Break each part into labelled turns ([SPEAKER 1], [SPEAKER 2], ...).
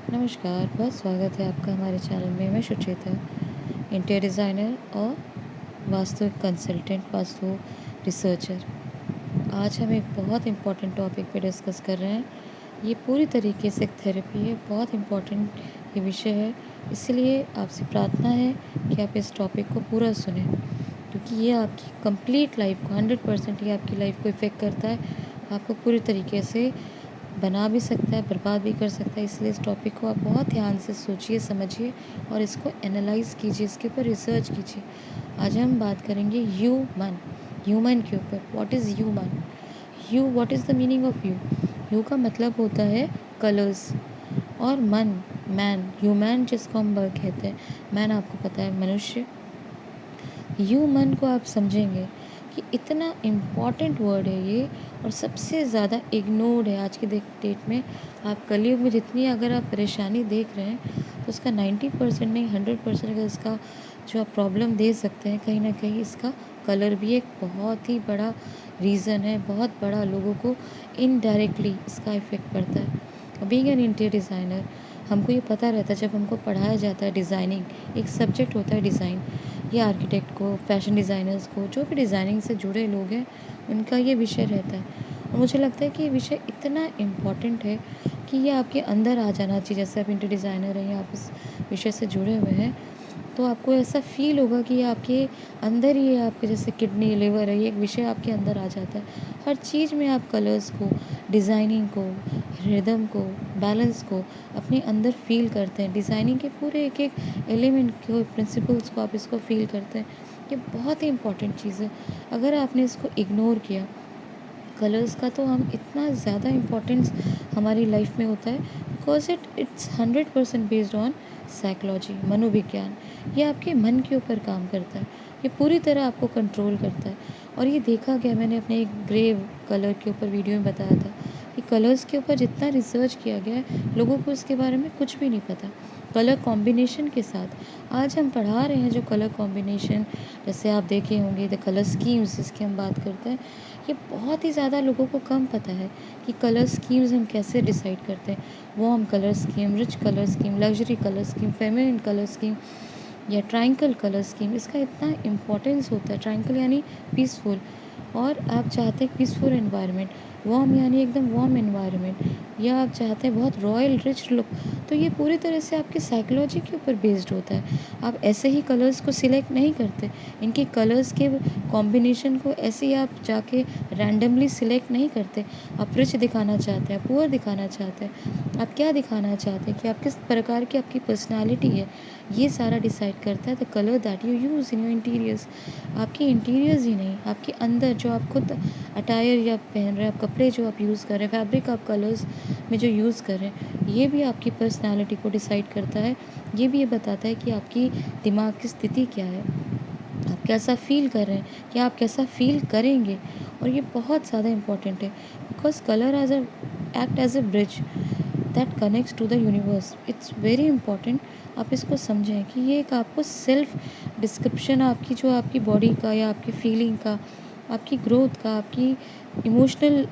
[SPEAKER 1] नमस्कार, बहुत स्वागत है आपका हमारे चैनल में। मैं सुचिता, इंटीरियर डिज़ाइनर और वास्तु कंसल्टेंट, वास्तु रिसर्चर। आज हम एक बहुत इम्पोर्टेंट टॉपिक पे डिस्कस कर रहे हैं। ये पूरी तरीके से एक थेरेपी है, बहुत इम्पोर्टेंट ये विषय है। इसलिए आपसे प्रार्थना है कि आप इस टॉपिक को पूरा सुनें, क्योंकि ये आपकी कंप्लीट लाइफ को 100% ये आपकी लाइफ को इफ़ेक्ट करता है। आपको पूरी तरीके से बना भी सकता है, बर्बाद भी कर सकता है। इसलिए इस टॉपिक को आप बहुत ध्यान से सोचिए, समझिए और इसको एनालाइज़ कीजिए, इसके ऊपर रिसर्च कीजिए। आज हम बात करेंगे ह्यूमन के ऊपर। What is human? What is the meaning of you का मतलब होता है कलर्स, और ह्यूमन जिसको हम कहते हैं, मैन आपको पता है मनुष्य। मन को आप समझेंगे कि इतना इम्पॉर्टेंट वर्ड है ये, और सबसे ज़्यादा इग्नोर्ड है आज की डेट में। आप कलयुग में जितनी अगर आप परेशानी देख रहे हैं, तो उसका 90% नहीं 100% अगर इसका जो आप प्रॉब्लम दे सकते हैं, कहीं ना कहीं इसका कलर भी एक बहुत ही बड़ा रीज़न है। बहुत बड़ा लोगों को इनडायरेक्टली इसका इफ़ेक्ट पड़ता है। बीइंग एन इंटीरियर डिज़ाइनर, हमको ये पता रहता है, जब हमको पढ़ाया जाता है डिज़ाइनिंग एक सब्जेक्ट होता है डिज़ाइन, ये आर्किटेक्ट को, फैशन डिज़ाइनर्स को, जो भी डिज़ाइनिंग से जुड़े लोग हैं, उनका ये विषय रहता है। और मुझे लगता है कि ये विषय इतना इम्पॉर्टेंट है कि ये आपके अंदर आ जाना चाहिए। जैसे आप इंटीरियर डिज़ाइनर हैं या आप इस विषय से जुड़े हुए हैं, तो आपको ऐसा फ़ील होगा कि ये आपके अंदर ही है। आपके जैसे किडनी, लिवर है, ये एक विषय आपके अंदर आ जाता है। हर चीज़ में आप कलर्स को, डिज़ाइनिंग को, रिदम को, बैलेंस को अपने अंदर फ़ील करते हैं। डिज़ाइनिंग के पूरे एक-एक एलिमेंट को, प्रिंसिपल्स को आप इसको फ़ील करते हैं। ये बहुत ही इम्पोर्टेंट चीज़ है। अगर आपने इसको इग्नोर किया, कलर्स का, तो हम इतना ज़्यादा इम्पोर्टेंस हमारी लाइफ में होता है, because it's 100% based on psychology, मनोविज्ञान। ये आपके मन के ऊपर काम करता है, ये पूरी तरह आपको कंट्रोल करता है। और ये देखा गया, मैंने अपने एक ग्रे कलर के ऊपर वीडियो में बताया था कि कलर्स के ऊपर जितना रिसर्च किया गया है, लोगों को इसके बारे में कुछ भी नहीं पता। कलर कॉम्बिनेशन के साथ आज हम पढ़ा रहे हैं, जो कलर कॉम्बिनेशन, जैसे आप देखे होंगे द कलर स्कीम्स जिसकी हम बात करते हैं, ये बहुत ही ज़्यादा लोगों को कम पता है कि कलर स्कीम्स हम कैसे डिसाइड करते हैं। Warm colour scheme, rich colour scheme, luxury colour scheme, feminine colour scheme या ट्रायंगल कलर स्कीम, इसका इतना इम्पोर्टेंस होता है। ट्रायंगल यानी पीसफुल, और आप चाहते हैं पीसफुल एनवायरनमेंट। वार्म यानी एकदम वार्म एनवायरनमेंट, या आप चाहते हैं बहुत रॉयल रिच लुक। तो ये पूरी तरह से आपकी साइकोलॉजी के ऊपर बेस्ड होता है। आप ऐसे ही कलर्स को सिलेक्ट नहीं करते, इनके कलर्स के कॉम्बिनेशन को ऐसे ही आप जाके रैंडमली सिलेक्ट नहीं करते। आप रिच दिखाना चाहते हैं, पुअर दिखाना चाहते हैं, आप क्या दिखाना चाहते हैं, कि आप किस प्रकार की आपकी पर्सनालिटी है, ये सारा डिसाइड करता है the colour that you use in your interiors. आपके इंटीरियर्स ही नहीं, आपके अंदर जो आप खुद अटायर या पहन रहे हैं, आप कपड़े जो आप यूज़ कर रहे हैं, फैब्रिक आप कलर्स में जो यूज़ कर रहे हैं, ये भी आपकी पर्सनालिटी को डिसाइड करता है। ये भी ये बताता है कि आपकी दिमाग की स्थिति क्या है, आप कैसा फ़ील कर रहे हैं, या आप कैसा फ़ील करेंगे। और ये बहुत ज़्यादा इम्पोर्टेंट है, because colour as a act as a bridge that connects to the universe. It's very important. आप इसको समझें कि ये एक आपको सेल्फ डिस्क्रिप्शन, आपकी जो आपकी बॉडी का या आपकी फीलिंग का, आपकी ग्रोथ का, आपकी इमोशनल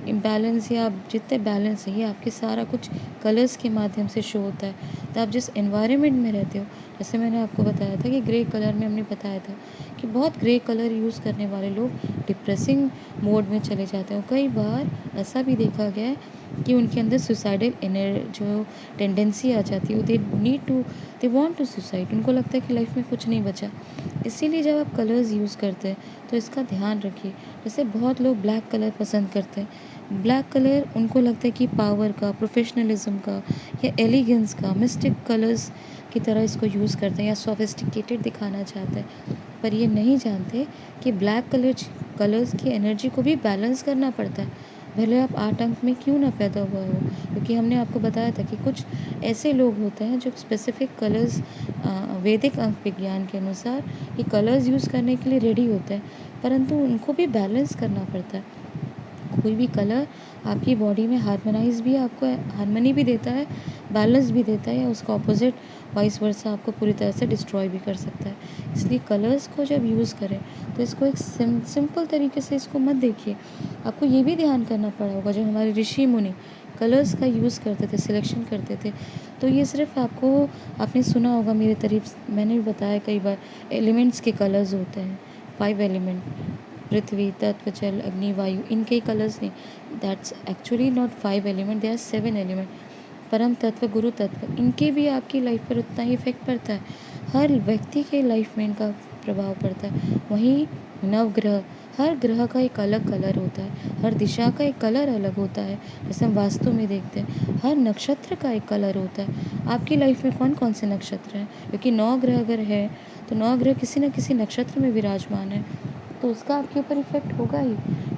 [SPEAKER 1] इम्बैलेंस, या आप जितने बैलेंस है, ये आपके सारा कुछ कलर्स के माध्यम से शो होता है। तो आप जिस एनवायरनमेंट में रहते हो, जैसे मैंने आपको बताया था कि ग्रे कलर में हमने बताया था कि बहुत ग्रे कलर यूज़ करने वाले लोग डिप्रेसिंग मोड में चले जाते हैं। कई बार ऐसा भी देखा गया है कि उनके अंदर सुसाइडल जो टेंडेंसी आ जाती है, दे वांट टू सुसाइड। उनको लगता है कि लाइफ में कुछ नहीं बचा। इसीलिए जब आप कलर्स यूज़ करते हैं, तो इसका ध्यान रखिए। जैसे बहुत लोग ब्लैक कलर पसंद करते हैं। ब्लैक कलर उनको लगता है कि पावर का, प्रोफेशनलिज्म का, या एलिगेंस का, मिस्टिक कलर्स की तरह इसको यूज़ करते हैं, या सोफिस्टिकेटेड दिखाना चाहते हैं। पर ये नहीं जानते कि ब्लैक कलर्स की एनर्जी को भी बैलेंस करना पड़ता है, भले आप 8 अंक में क्यों ना पैदा हुआ हो। क्योंकि हमने आपको बताया था कि कुछ ऐसे लोग होते हैं जो स्पेसिफिक कलर्स, वैदिक अंक विज्ञान के अनुसार ये कलर्स यूज़ करने के लिए रेडी होते हैं, परंतु उनको भी बैलेंस करना पड़ता है। कोई भी कलर आपकी बॉडी में हार्मोनाइज़ भी, आपको हार्मनी भी देता है, बैलेंस भी देता है, या उसका ऑपोजिट वाइस वर्सा आपको पूरी तरह से डिस्ट्रॉय भी कर सकता है। इसलिए कलर्स को जब यूज़ करें, तो इसको एक सिंपल तरीके से इसको मत देखिए। आपको ये भी ध्यान करना पड़ा होगा, जो हमारे ऋषि मुनि कलर्स का यूज़ करते थे, सिलेक्शन करते थे। तो ये सिर्फ़ आपको, आपने सुना होगा मेरे तारीफ़, मैंने भी बताया कई बार, एलिमेंट्स के कलर्स होते हैं, 5 एलिमेंट, पृथ्वी, तत्व, जल, अग्नि, वायु, इनके कलर्स नहीं। That's actually not 5 element, they are 7 element. परम तत्व, गुरु तत्व, इनके भी आपकी लाइफ पर उतना ही इफ़ेक्ट पड़ता है। हर व्यक्ति के लाइफ में इनका प्रभाव पड़ता है। वहीं नवग्रह, हर ग्रह का एक अलग कलर होता है, हर दिशा का एक कलर अलग होता है। जैसे हम वास्तु में देखते हैं, हर नक्षत्र का एक कलर होता है। आपकी लाइफ में कौन कौन से नक्षत्र हैं? क्योंकि 9 ग्रह अगर है, तो 9 ग्रह किसी न किसी नक्षत्र में विराजमान है, तो उसका आपके ऊपर इफ़ेक्ट होगा ही।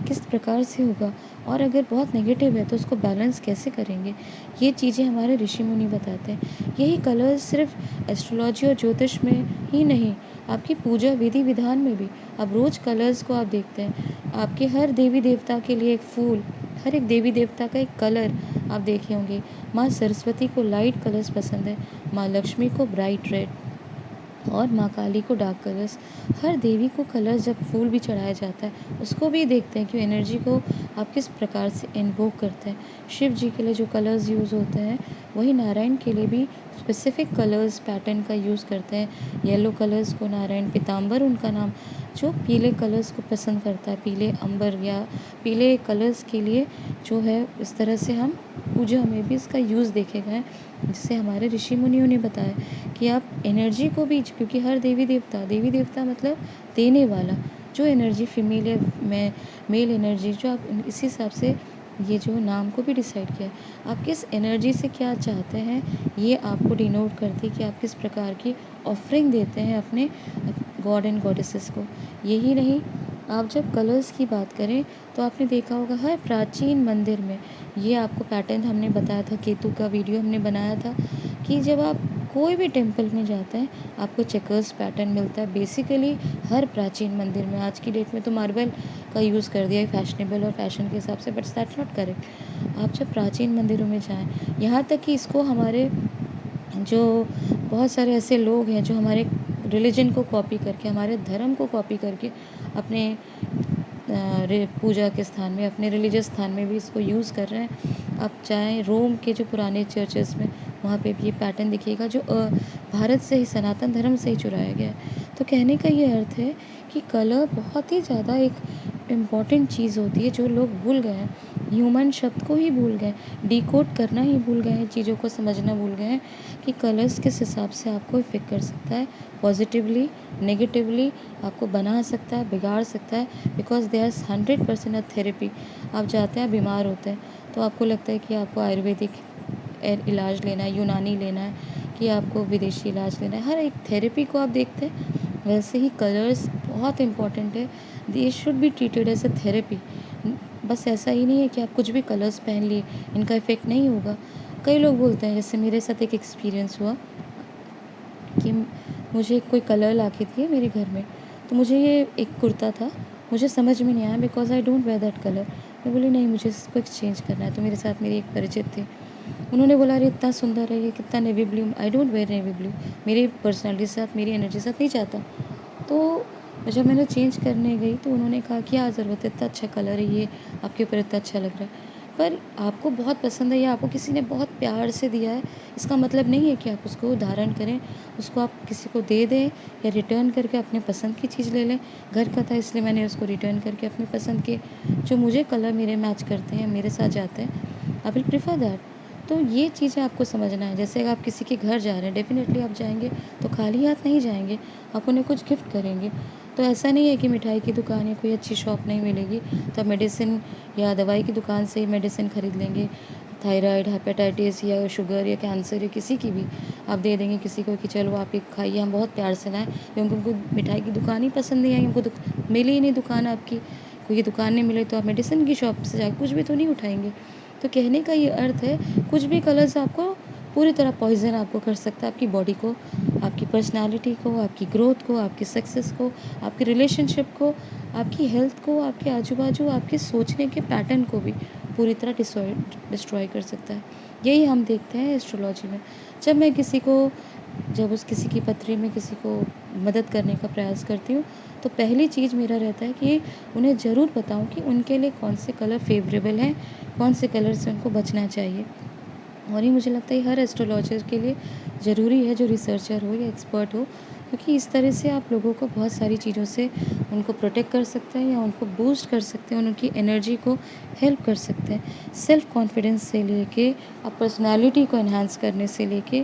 [SPEAKER 1] किस प्रकार से होगा, और अगर बहुत नेगेटिव है तो उसको बैलेंस कैसे करेंगे, ये चीज़ें हमारे ऋषि मुनि बताते हैं। यही कलर्स सिर्फ एस्ट्रोलॉजी और ज्योतिष में ही नहीं, आपकी पूजा विधि विधान में भी। अब रोज़ कलर्स को आप देखते हैं, आपके हर देवी देवता के लिए एक फूल, हर एक देवी देवता का एक कलर आप देखे होंगे। माँ सरस्वती को लाइट कलर्स पसंद है, माँ लक्ष्मी को ब्राइट रेड, और माँ काली को डार्क कलर्स। हर देवी को कलर्स जब फूल भी चढ़ाया जाता है, उसको भी देखते हैं कि एनर्जी को आप किस प्रकार से इन्वोक करते हैं। शिव जी के लिए जो कलर्स यूज़ होते हैं, वही नारायण के लिए भी स्पेसिफिक कलर्स पैटर्न का यूज़ करते हैं। येलो कलर्स को नारायण पीताम्बर उनका नाम, जो पीले कलर्स को पसंद करता है, पीले अंबर या पीले कलर्स के लिए जो है, इस तरह से हम पूजा में भी इसका यूज़ देखे गए हैं। जिससे हमारे ऋषि मुनियों ने बताया कि आप एनर्जी को भी, क्योंकि हर देवी देवता मतलब देने वाला, जो एनर्जी फीमेल या मेल एनर्जी, जो आप इस हिसाब से ये जो नाम को भी डिसाइड किया है। आप किस एनर्जी से क्या चाहते हैं, ये आपको डिनोट करती है कि आप किस प्रकार की ऑफरिंग देते हैं अपने गॉड एंड गॉडेसेस को। यही नहीं, आप जब कलर्स की बात करें तो आपने देखा होगा हर प्राचीन मंदिर में, ये आपको पैटर्न हमने बताया था, केतु का वीडियो हमने बनाया था, कि जब आप कोई भी टेम्पल में जाते हैं, आपको चेकर्स पैटर्न मिलता है बेसिकली हर प्राचीन मंदिर में। आज की डेट में तो मार्बल का यूज़ कर दिया है फैशनेबल और फैशन के हिसाब से, बट दैट्स नॉट करेक्ट। आप जब प्राचीन मंदिरों में जाएं, यहाँ तक कि इसको हमारे जो बहुत सारे ऐसे लोग हैं जो हमारे रिलीजन को कॉपी करके, हमारे धर्म को कॉपी करके अपने पूजा के स्थान में, अपने रिलीजियस स्थान में भी इसको यूज़ कर रहे हैं। आप चाहें रोम के जो पुराने चर्चेस में, वहाँ पे भी ये पैटर्न दिखिएगा, जो भारत से ही, सनातन धर्म से ही चुराया गया है। तो कहने का ये अर्थ है कि कलर बहुत ही ज़्यादा एक इम्पॉर्टेंट चीज़ होती है, जो लोग भूल गए हैं। ह्यूमन शब्द को ही भूल गए, डिकोड करना ही भूल गए हैं, चीज़ों को समझना भूल गए हैं कि कलर्स किस हिसाब से आपको इफ़ेक्ट कर सकता है, पॉजिटिवली, नेगेटिवली आपको बना सकता है, बिगाड़ सकता है। Because they are 100% a therapy. आप जाते हैं, बीमार होते हैं, तो आपको लगता है कि आपको आयुर्वेदिक इलाज लेना है, यूनानी लेना है, कि आपको विदेशी इलाज लेना है। हर एक थेरेपी को आप देखते हैं, वैसे ही कलर्स बहुत इम्पॉर्टेंट है। They should be treated as a therapy. बस ऐसा ही नहीं है कि आप कुछ भी कलर्स पहन लिए, इनका इफ़ेक्ट नहीं होगा। कई लोग बोलते हैं, जैसे मेरे साथ एक एक्सपीरियंस हुआ कि मुझे कोई कलर ला के दिए मेरे घर में, तो मुझे ये एक कुर्ता था, मुझे समझ में नहीं आया, because I don't wear that colour. मैं बोली नहीं, मुझे इसको एक्सचेंज करना है। तो मेरे साथ मेरी एक परिचित थी, उन्होंने बोला अरे इतना सुंदर है ये, कितना navy blue, I don't wear navy blue, मेरी पर्सनैलिटी के साथ, मेरी एनर्जी के साथ नहीं जाता। तो जब मैंने चेंज करने गई, तो उन्होंने कहा क्या ज़रूरत है, इतना अच्छा कलर है ये, आपके ऊपर इतना अच्छा लग रहा है। पर आपको बहुत पसंद है या आपको किसी ने बहुत प्यार से दिया है, इसका मतलब नहीं है कि आप उसको धारण करें, उसको आप किसी को दे दें या रिटर्न करके अपने पसंद की चीज़ ले लें। घर का था इसलिए मैंने उसको रिटर्न करके अपने पसंद के जो मुझे कलर मेरे मैच करते हैं, मेरे साथ जाते हैं, आई विल प्रेफर दैट। तो ये चीज़ें आपको समझना है। जैसे अगर आप किसी के घर जा रहे हैं, डेफ़िनेटली आप जाएँगे तो खाली हाथ नहीं जाएँगे, आप उन्हें कुछ गिफ्ट करेंगे। तो ऐसा नहीं है कि मिठाई की दुकान या कोई अच्छी शॉप नहीं मिलेगी, तो आप मेडिसिन या दवाई की दुकान से ही मेडिसिन खरीद लेंगे। थायराइड, हेपेटाइटिस या शुगर या कैंसर या किसी की भी आप दे देंगे किसी को कि चलो आप ये खाइए, हम बहुत प्यार से लाएँ, क्योंकि उनको मिठाई की दुकान ही पसंद नहीं आई, उनको मिली ही नहीं दुकान आपकी। कोई दुकान नहीं मिले तो आप मेडिसिन की शॉप से जाके कुछ भी तो नहीं उठाएँगे। तो कहने का ये अर्थ है, कुछ भी कलर्स आपको पूरी तरह पॉइज़न आपको कर सकता है, आपकी बॉडी को, आपकी पर्सनैलिटी को, आपकी ग्रोथ को, आपकी सक्सेस को, आपकी रिलेशनशिप को, आपकी हेल्थ को, आपके आजू-बाजू, आपके सोचने के पैटर्न को भी पूरी तरह डिस्ट्रॉय कर सकता है। यही हम देखते हैं एस्ट्रोलॉजी में। जब मैं किसी को जब उस किसी की पथरी में किसी को मदद करने का प्रयास करती हूँ, तो पहली चीज़ मेरा रहता है कि उन्हें ज़रूर बताऊँ कि उनके लिए कौन से कलर फ़ेवरेबल हैं, कौन से कलर से उनको बचना चाहिए। और ये मुझे लगता है हर एस्ट्रोलॉजर के लिए ज़रूरी है, जो रिसर्चर हो या एक्सपर्ट हो, क्योंकि इस तरह से आप लोगों को बहुत सारी चीज़ों से उनको प्रोटेक्ट कर सकते हैं या उनको बूस्ट कर सकते हैं, उनकी एनर्जी को हेल्प कर सकते हैं। सेल्फ कॉन्फिडेंस से लेके पर्सनैलिटी को एनहांस करने से लेके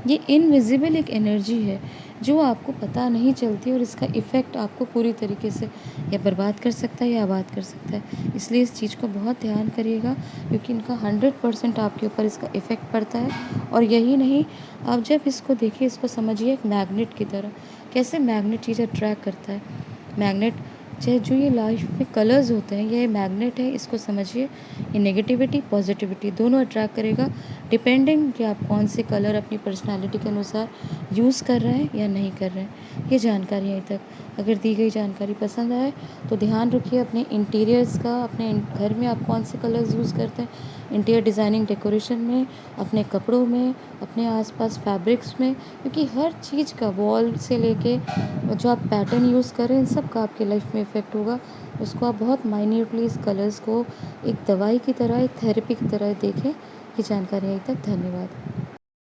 [SPEAKER 1] ये इनविज़िबल एक एनर्जी है, जो आपको पता नहीं चलती और इसका इफ़ेक्ट आपको पूरी तरीके से या बर्बाद कर सकता है या आबाद कर सकता है। इसलिए इस चीज़ को बहुत ध्यान करिएगा, क्योंकि इनका 100% आपके ऊपर इसका इफ़ेक्ट पड़ता है। और यही नहीं, आप जब इसको देखिए, इसको समझिए एक मैग्नेट की तरह। कैसे मैग्नेट चीज़ अट्रैक्ट करता है। मैग्नेट चाहे जो ये लाइफ में कलर्स होते हैं, ये मैग्नेट है, इसको समझिए। ये नेगेटिविटी पॉजिटिविटी दोनों अट्रैक्ट करेगा, डिपेंडिंग कि आप कौन से कलर अपनी पर्सनालिटी के अनुसार यूज़ कर रहे हैं या नहीं कर रहे हैं। ये जानकारी यहीं तक। अगर दी गई जानकारी पसंद आए तो ध्यान रखिए अपने इंटीरियर्स का, अपने घर में आप कौन से कलर्स यूज़ करते हैं, इंटीरियर डिज़ाइनिंग डेकोरेशन में, अपने कपड़ों में, अपने आसपास फैब्रिक्स में, क्योंकि हर चीज़ का, वॉल से लेके जो आप पैटर्न यूज़ करें, इन सब का आपके लाइफ में इफ़ेक्ट होगा। उसको आप बहुत माइन्यूटली इस कलर्स को एक दवाई की तरह, एक थेरेपी की तरह देखें। ये जानकारी यहीं तक। धन्यवाद।